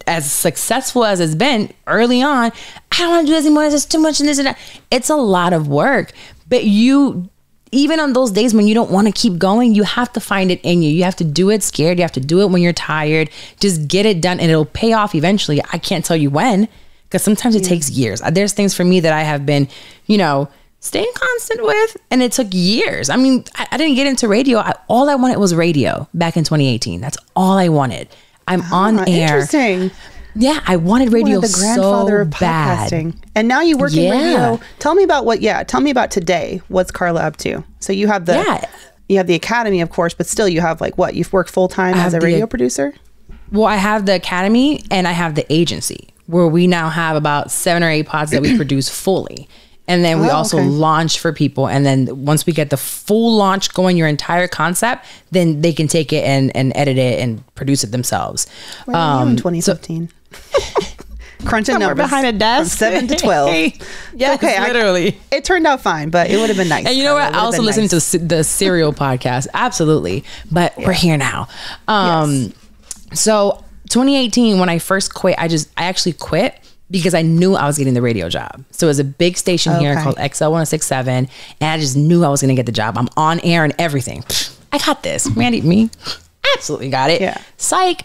as successful as it's been early on, I don't want to do this anymore. It's just too much and this and that. It's a lot of work. But even on those days when you don't want to keep going, you have to find it in you. You have to do it scared. You have to do it when you're tired. Just get it done and it'll pay off eventually. I can't tell you when, because sometimes it takes years. There's things for me that I have been, staying constant with, and it took years. I mean, I didn't get into radio. All I wanted was radio back in 2018. That's all I wanted. I'm on air. Interesting. Yeah, I wanted radio the grandfather so of bad. podcasting. And now you work in radio. Tell me about today. What's Carla up to? So you have you have the academy, of course, but still you have you've worked full time as a radio producer? Well, I have the academy and I have the agency where we now have about 7 or 8 pods that we produce fully. And then we also launch for people. And then once we get the full launch going, your entire concept, then they can take it and edit it and produce it themselves. Where were you in 2015? Crunching numbers behind a desk from 7 to 12. Yeah, literally. It turned out fine, but it would have been nice. And you know what? I also listened to the Serial podcast. Absolutely. But we're here now. So 2018, when I first quit, I actually quit because I knew I was getting the radio job. So it was a big station here called XL 1067. And I just knew I was going to get the job. I'm on air and everything. I got this. Mandy, me. Absolutely got it. Yeah. Psych.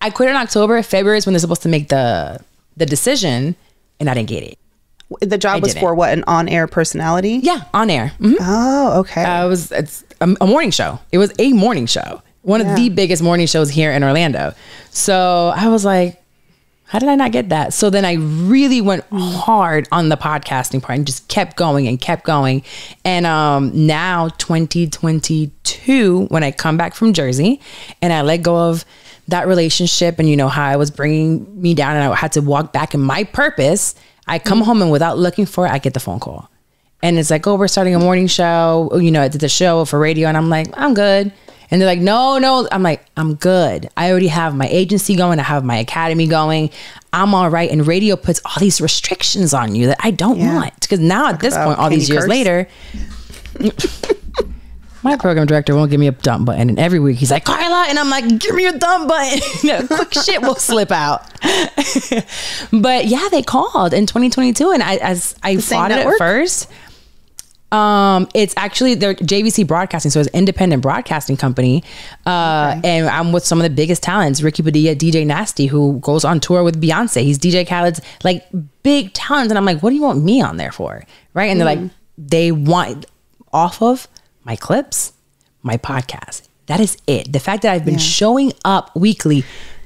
I quit in October. February is when they're supposed to make the decision, and I didn't get it. The job was for what? An on-air personality? Yeah, on air. Mm-hmm. Oh, okay. It's a morning show. It was a morning show. One of the biggest morning shows here in Orlando. So I was like, how did I not get that? So then I really went hard on the podcasting part and just kept going. And now 2022, when I come back from Jersey and I let go of that relationship and how I was bringing me down and I had to walk back in my purpose, I come home and without looking for it, I get the phone call. And it's like, oh, we're starting a morning show. It's the show for radio. And I'm like, I'm good. And they're like, no. I'm like, I'm good. I already have my agency going. I have my academy going. I'm all right. And radio puts all these restrictions on you that I don't want. Because now at this point, all these years later, my program director won't give me a dump button. And every week he's like, Carla. And I'm like, give me a dump button. Quick shit will slip out. But yeah, they called in 2022. And I fought it at first. It's actually their JVC Broadcasting, so it's an independent broadcasting company. And I'm with some of the biggest talents, Ricky Padilla, DJ Nasty, who goes on tour with Beyonce. He's DJ Khaled's big talents. And I'm like, what do you want me on there for? Right. And they're like, they want off of my clips, my podcast. That is it. The fact that I've been showing up weekly,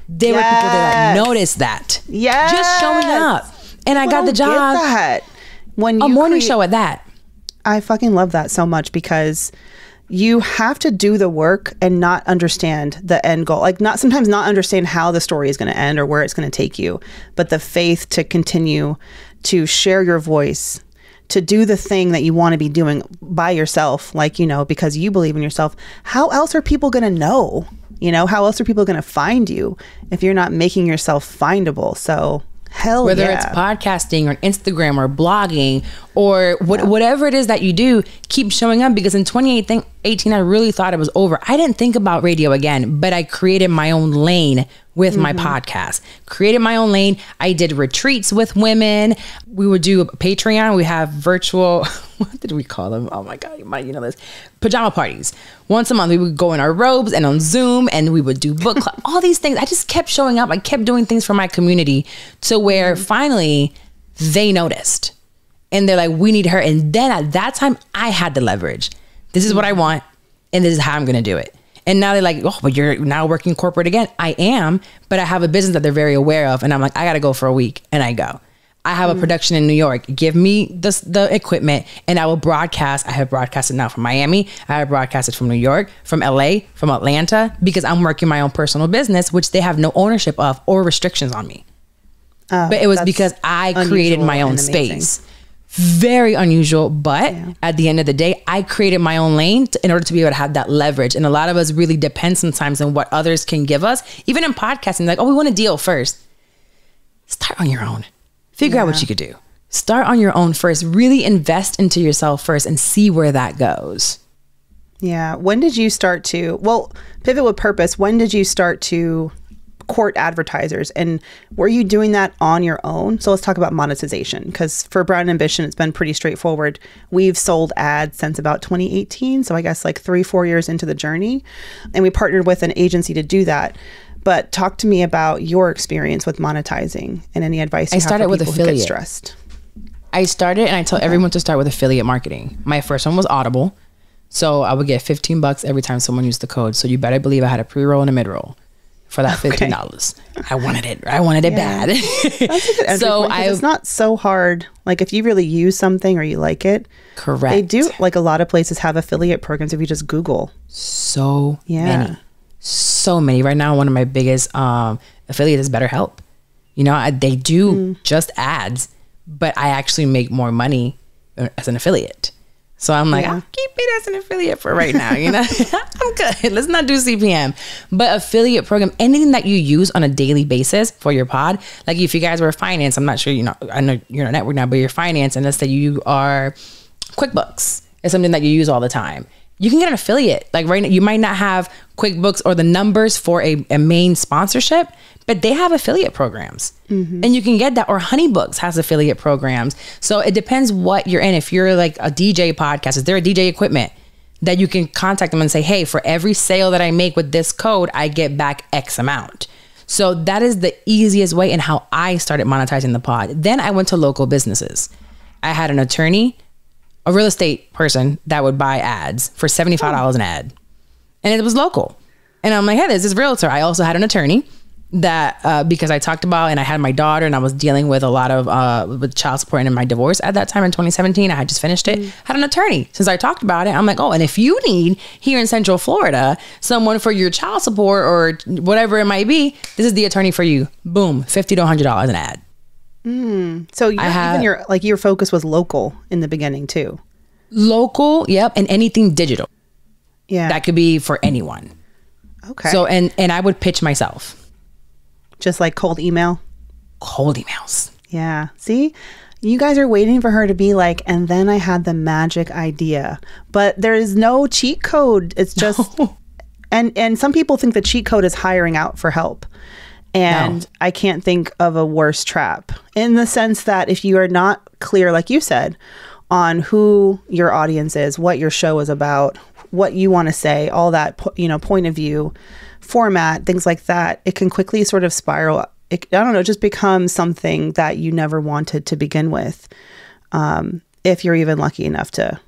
there were people that noticed that. Yeah. Just showing up. And I got the job. When you a morning show at that. I fucking love that so much because you have to do the work and not understand the end goal. Sometimes not understand how the story is going to end or where it's going to take you, but the faith to continue to share your voice, to do the thing that you want to be doing by yourself, because you believe in yourself. How else are people going to know? How else are people going to find you if you're not making yourself findable? So whether it's podcasting or Instagram or blogging or whatever it is that you do, keep showing up, because in 2018 I really thought it was over. I didn't think about radio again, but I created my own lane with my podcast. Created my own lane. I did retreats with women. We would do a Patreon. We have virtual, what did we call them? Oh my God, you know this. Pajama parties. Once a month, we would go in our robes and on Zoom, and we would do book club, all these things. I just kept showing up. I kept doing things for my community to where finally they noticed. And they're like, we need her. And then at that time, I had the leverage. This is what I want, and this is how I'm going to do it. And now they're like, oh, but you're now working corporate again. I am, but I have a business that they're very aware of. And I'm like, I got to go for a week. And I go. I have a production in New York. Give me the equipment and I will broadcast. I have broadcasted now from Miami. I have broadcasted from New York, from LA, from Atlanta, because I'm working my own personal business, which they have no ownership of or restrictions on me. But it was because I created my own space. Very unusual, but at the end of the day, I created my own lane in order to be able to have that leverage. And a lot of us really depend sometimes on what others can give us. Even in podcasting, like, oh, we want a deal first. Start on your own. Figure out what you could do. Start on your own first. Really invest into yourself first and see where that goes. Yeah. When did you start to, Pivot with Purpose, when did you start to court advertisers. And were you doing that on your own? So let's talk about monetization, because for Brown Ambition, it's been pretty straightforward. We've sold ads since about 2018. So I guess like 3-4 years into the journey. And we partnered with an agency to do that. But talk to me about your experience with monetizing and any advice you have for people who get stressed. I started, and I tell everyone to start with affiliate marketing. My first one was Audible. So I would get $15 every time someone used the code. So you better believe I had a pre-roll and a mid-roll for that $15. I wanted it. I wanted it bad. That's a good entry point, it's not so hard. Like if you really use something or you like it. Correct. They do, like a lot of places have affiliate programs if you just Google. So many. So many. Right now, one of my biggest affiliates is BetterHelp. You know, they do just ads, but I actually make more money as an affiliate. So I'm like, I'll keep it as an affiliate for right now. You know, I'm good. Let's not do CPM. But affiliate program, anything that you use on a daily basis for your pod. Like if you guys were finance, I'm not sure, you know, I know you're in a network now, but you're finance, and let's say you are QuickBooks. It's something that you use all the time. You can get an affiliate. Like right now, you might not have QuickBooks or the numbers for a main sponsorship, but they have affiliate programs. And you can get that. Or HoneyBooks has affiliate programs. So it depends what you're in. If you're like a DJ podcast, is there a DJ equipment that you can contact them and say, hey, for every sale that I make with this code, I get back X amount. So that is the easiest way and how I started monetizing the pod. Then I went to local businesses. I had an attorney, a real estate person that would buy ads for $75 an ad. And it was local. And I'm like, hey, there's this realtor. I also had an attorney that because I talked about, and I had my daughter, and I was dealing with a lot of with child support and in my divorce at that time in 2017. I had just finished it. Had an attorney. Since I talked about it, I'm like, oh, and if you need here in Central Florida someone for your child support or whatever it might be, this is the attorney for you. Boom, $50 to $100 an ad. So even your focus was local in the beginning too. Local, yep, and anything digital. Yeah, that could be for anyone. Okay. So and I would pitch myself. Just like cold emails. Yeah. See, you guys are waiting for her to be like, and then I had the magic idea. But there is no cheat code. It's just, and some people think the cheat code is hiring out for help. And I can't think of a worse trap, in the sense that if you are not clear, like you said, on who your audience is, what your show is about, what you want to say, all that, point of view, format, things like that, it can quickly sort of spiral. It just becomes something that you never wanted to begin with, if you're even lucky enough to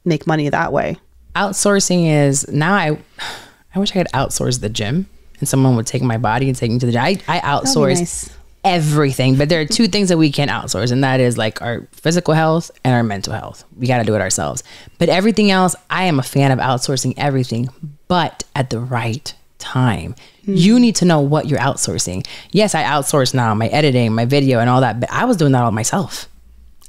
make money that way. Outsourcing is, now I wish I could outsource the gym and someone would take my body and take me to the gym. I outsource everything, but there are two things that we can't outsource, and that is like our physical health and our mental health. We got to do it ourselves. But everything else, I am a fan of outsourcing everything, but at the right time. You need to know what you're outsourcing. Yes, I outsource now my editing, my video and all that, but I was doing that all myself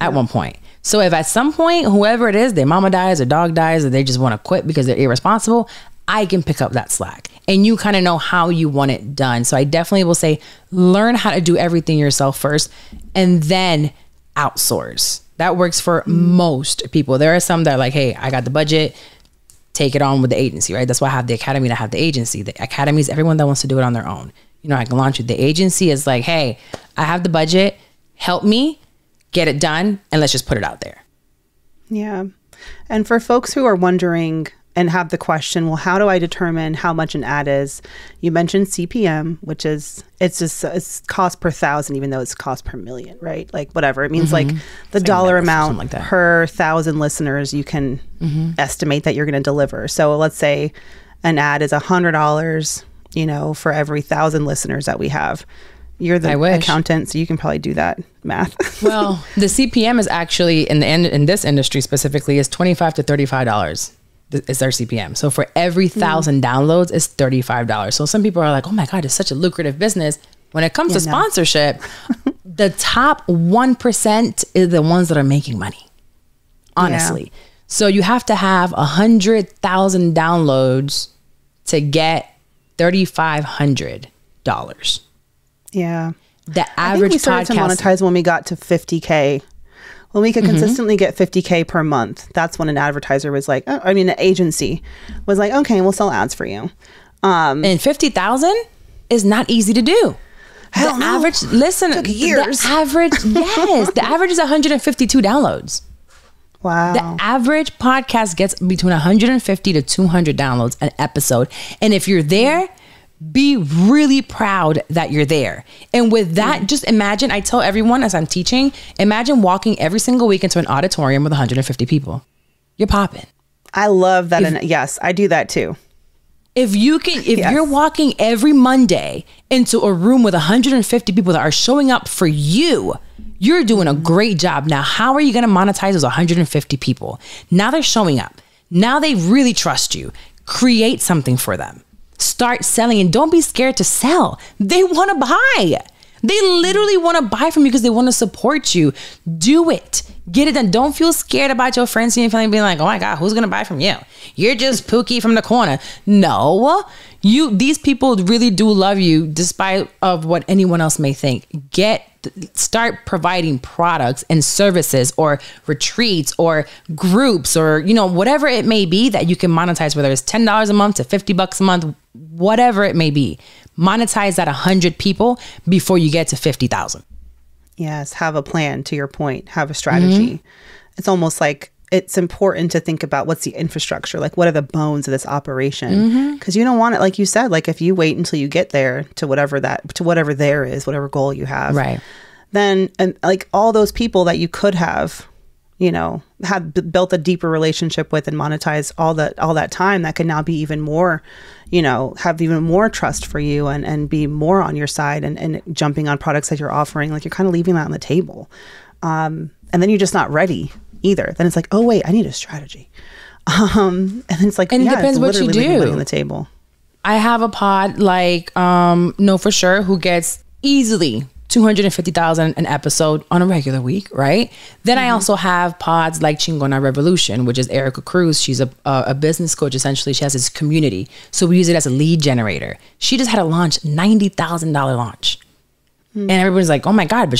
at one point. So if at some point, whoever it is, their mama dies or dog dies, or they just want to quit because they're irresponsible, I can pick up that slack, and you kind of know how you want it done. So I definitely will say, learn how to do everything yourself first and then outsource. That works for most people. There are some that are like, hey, I got the budget, take it on with the agency, right? That's why I have the academy and I have the agency. The academy is everyone that wants to do it on their own. You know, I can launch it. The agency is like, hey, I have the budget, help me get it done, and let's just put it out there. Yeah. And for folks who are wondering and have the question, well, how do I determine how much an ad is? You mentioned CPM, which is, it's cost per thousand, even though it's cost per million, right? Like whatever. It means like the dollar amount like per 1,000 listeners you can estimate that you're going to deliver. So let's say an ad is $100, for every 1,000 listeners that we have. You're the accountant, so you can probably do that math. Well, the CPM is actually in this industry specifically is $25 to $35. Is their CPM. So for every 1,000 downloads, it's $35. So some people are like, oh my God, it's such a lucrative business. When it comes to sponsorship, the top 1% is the ones that are making money, honestly. Yeah. So you have to have 100,000 downloads to get $3,500. Yeah. The average we started to monetize when we got to 50K. When we could consistently get 50K per month, that's when an advertiser was like, an agency was like, okay, we'll sell ads for you. And 50,000 is not easy to do. Hell the no. average, listen, Took years. the average, yes, the average is 152 downloads. Wow. The average podcast gets between 150 to 200 downloads an episode. And if you're there, be really proud that you're there. And with that, just imagine, I tell everyone as I'm teaching, imagine walking every single week into an auditorium with 150 people. You're popping. I love that. And yes, I do that too. If you're walking every Monday into a room with 150 people that are showing up for you, you're doing a great job. Now, how are you going to monetize those 150 people? Now they're showing up. Now they really trust you. Create something for them. Start selling, and don't be scared to sell. They want to buy. They literally want to buy from you because they want to support you. Do it. Get it done. Don't feel scared about your friends and family being like, oh my God, who's going to buy from you? You're just Pookie from the corner. No, these people really do love you despite of what anyone else may think. Start providing products and services or retreats or groups or, whatever it may be that you can monetize, whether it's $10 a month to $50 a month, whatever it may be. Monetize that 100 people before you get to 50,000. Yes. Have a plan, to your point. Have a strategy. It's almost like it's important to think about what's the infrastructure, like what are the bones of this operation? Because you don't want it, like you said, like if you wait until you get there to whatever there is, whatever goal you have, right? Then and like all those people that you could have, have built a deeper relationship with and monetize all that time, that could now be even more, have even more trust for you and be more on your side and jumping on products that you're offering. Like you're kind of leaving that on the table. And then you're just not ready either. Then it's like, oh wait, I need a strategy. And then it's like, and it depends what you do. Money on the table. I have a pod like Know For Sure who gets easily 250,000 an episode on a regular week, right? Then I also have pods like Chingona Revolution, which is Erica Cruz. She's a business coach. Essentially, she has this community. So we use it as a lead generator. She just had a launch, $90,000 launch. And everybody's like, oh my God, but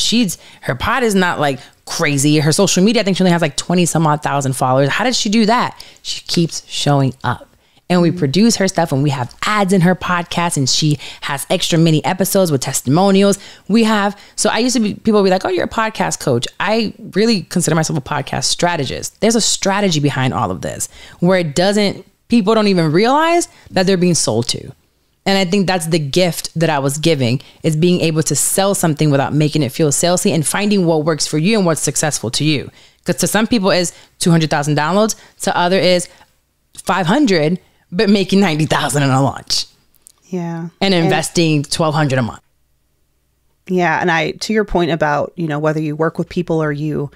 her pod is not like crazy. Her social media, I think she only has like 20 some odd thousand followers. How did she do that? She keeps showing up. And we produce her stuff and we have ads in her podcast and she has extra mini episodes with testimonials. So I used to people would be like, oh, you're a podcast coach. I really consider myself a podcast strategist. There's a strategy behind all of this where people don't even realize that they're being sold to. And I think that's the gift that I was giving, is being able to sell something without making it feel salesy and finding what works for you and what's successful to you. Because to some people is 200,000 downloads, to other is 500, but making 90,000 in a launch. Yeah. And investing 1,200 a month. Yeah. And to your point about, whether you work with people or you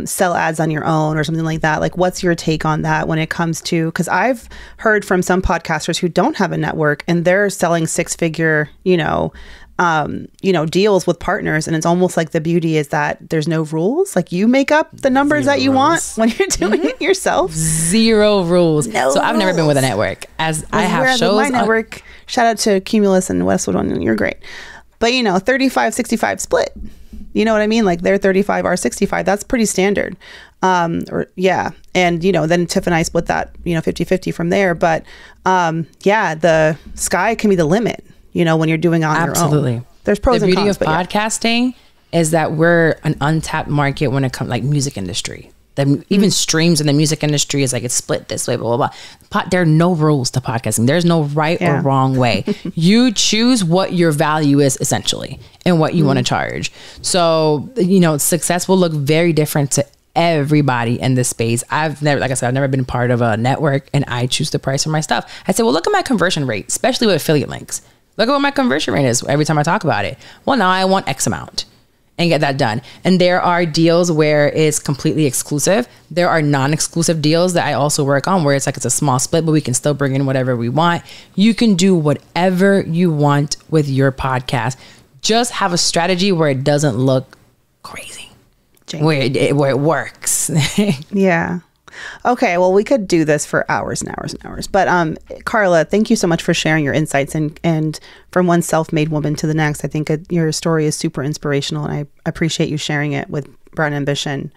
sell ads on your own or something like that, like what's your take on that when it comes to, because I've heard from some podcasters who don't have a network and they're selling 6-figure, deals with partners. And it's almost like the beauty is that there's no rules. Like you make up the numbers that you want when you're doing it yourself. Zero rules. No I've never been with a network. I have shows. My network, shout out to Cumulus and Westwood One, you're great. But 35-65 split. You know what I mean? Like they're 35, our 65. That's pretty standard. And then Tiff and I split that, 50-50 from there. But the sky can be the limit, when you're doing on your own. Absolutely. There's pros and cons. The beauty of podcasting is that we're an untapped market when it comes like music industry. Even streams in the music industry is like it's split this way, blah, blah, blah. There are no rules to podcasting. There's no right or wrong way. You choose what your value is essentially and what you want to charge. So, success will look very different to everybody in this space. I've never been part of a network and I choose the price for my stuff. I say, well, look at my conversion rate, especially with affiliate links. Look at what my conversion rate is every time I talk about it. Well, now I want X amount. And get that done. And there are deals where it's completely exclusive. There are non-exclusive deals that I also work on where it's like it's a small split, but we can still bring in whatever we want. You can do whatever you want with your podcast. Just have a strategy where it doesn't look crazy, where it works. Yeah. Okay, well, we could do this for hours and hours and hours. But Carla, thank you so much for sharing your insights. And from one self-made woman to the next, I think your story is super inspirational. And I appreciate you sharing it with Brown Ambition.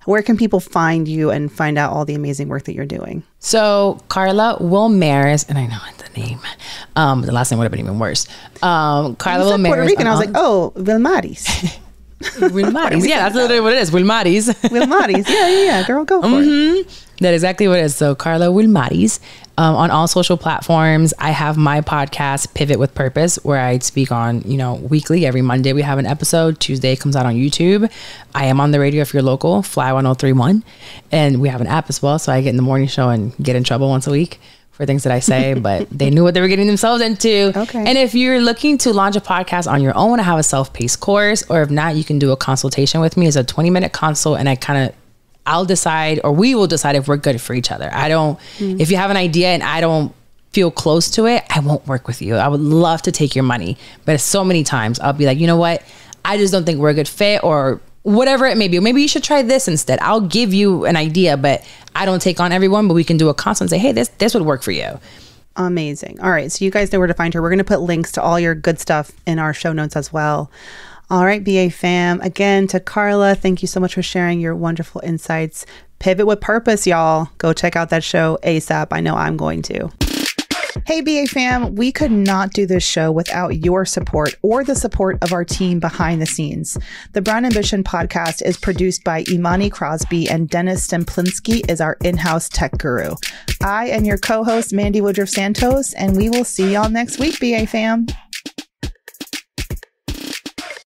Where can people find you and find out all the amazing work that you're doing? So Carla Wilmaris, and I know the name, The last name would have been even worse. Carla Wilmaris. Puerto Rican. I was like, oh, Wilmaris. Wilmaris. Yeah, that's literally what it is. Wilmaris. Wilmaris. Yeah. Girl, go for it. That is exactly what it is. So Carla Wilmaris, on all social platforms. I have my podcast, Pivot with Purpose, where I speak on, weekly. Every Monday we have an episode. Tuesday comes out on YouTube. I am on the radio if you're local, Fly 1031. And we have an app as well. So I get in the morning show and get in trouble once a week for things that I say, but they knew what they were getting themselves into. Okay. And if you're looking to launch a podcast on your own, I have a self-paced course, or if not, you can do a consultation with me. It's a 20-minute consult, and I'll decide, or we will decide if we're good for each other. If you have an idea and I don't feel close to it, I won't work with you. I would love to take your money, but so many times I'll be like, you know what? I just don't think we're a good fit, or whatever it may be. Maybe you should try this instead. I'll give you an idea, but I don't take on everyone, but we can do a consult and say, hey, this would work for you. Amazing. All right. So you guys know where to find her. We're going to put links to all your good stuff in our show notes as well. All right, BA fam. Again, to Carla, thank you so much for sharing your wonderful insights. Pivot with Purpose, y'all. Go check out that show ASAP. I know I'm going to. Hey, BA fam, we could not do this show without your support or the support of our team behind the scenes. The Brown Ambition podcast is produced by Imani Crosby, and Dennis Stemplinski is our in-house tech guru. I am your co-host, Mandy Woodruff Santos, and we will see y'all next week, BA fam.